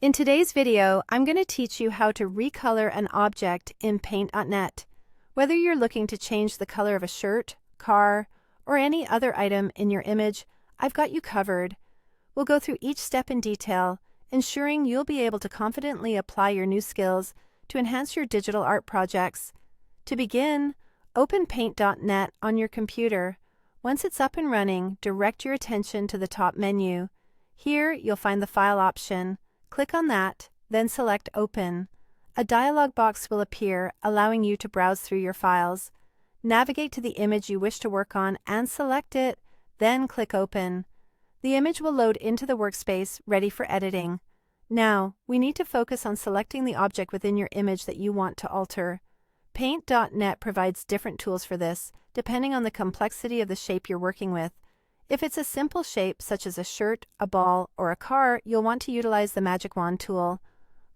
In today's video, I'm going to teach you how to recolor an object in Paint.net. Whether you're looking to change the color of a shirt, car, or any other item in your image, I've got you covered. We'll go through each step in detail, ensuring you'll be able to confidently apply your new skills to enhance your digital art projects. To begin, open Paint.net on your computer. Once it's up and running, direct your attention to the top menu. Here, you'll find the File option. Click on that, then select Open. A dialog box will appear, allowing you to browse through your files. Navigate to the image you wish to work on and select it, then click Open. The image will load into the workspace, ready for editing. Now, we need to focus on selecting the object within your image that you want to alter. Paint.net provides different tools for this, depending on the complexity of the shape you're working with. If it's a simple shape, such as a shirt, a ball, or a car, you'll want to utilize the Magic Wand tool.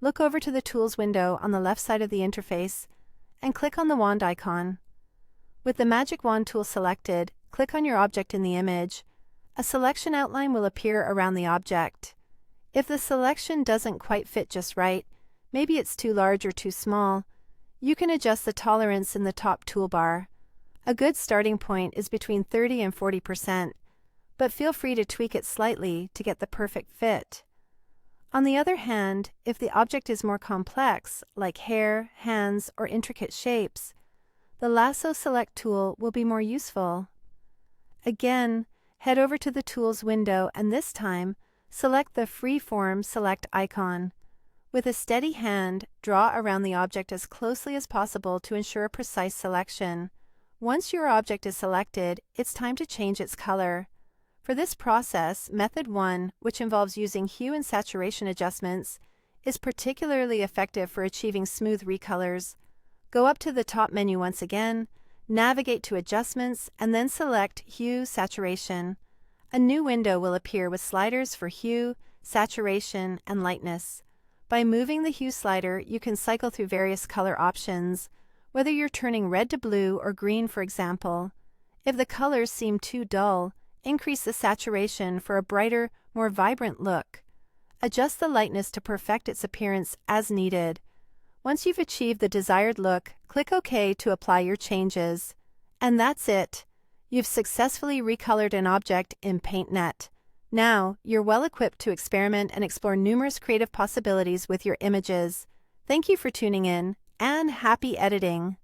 Look over to the Tools window on the left side of the interface and click on the wand icon. With the Magic Wand tool selected, click on your object in the image. A selection outline will appear around the object. If the selection doesn't quite fit just right, maybe it's too large or too small, you can adjust the tolerance in the top toolbar. A good starting point is between 30 and 40%. But feel free to tweak it slightly to get the perfect fit. On the other hand, if the object is more complex, like hair, hands, or intricate shapes, the Lasso Select tool will be more useful. Again, head over to the Tools window and this time, select the Freeform Select icon. With a steady hand, draw around the object as closely as possible to ensure a precise selection. Once your object is selected, it's time to change its color. For this process, Method 1, which involves using hue and saturation adjustments, is particularly effective for achieving smooth recolors. Go up to the top menu once again, navigate to Adjustments, and then select Hue Saturation. A new window will appear with sliders for hue, saturation, and lightness. By moving the hue slider, you can cycle through various color options, whether you're turning red to blue or green, for example. If the colors seem too dull, increase the saturation for a brighter, more vibrant look. Adjust the lightness to perfect its appearance as needed. Once you've achieved the desired look, click OK to apply your changes. And that's it. You've successfully recolored an object in Paint.net. Now, you're well equipped to experiment and explore numerous creative possibilities with your images. Thank you for tuning in, and happy editing!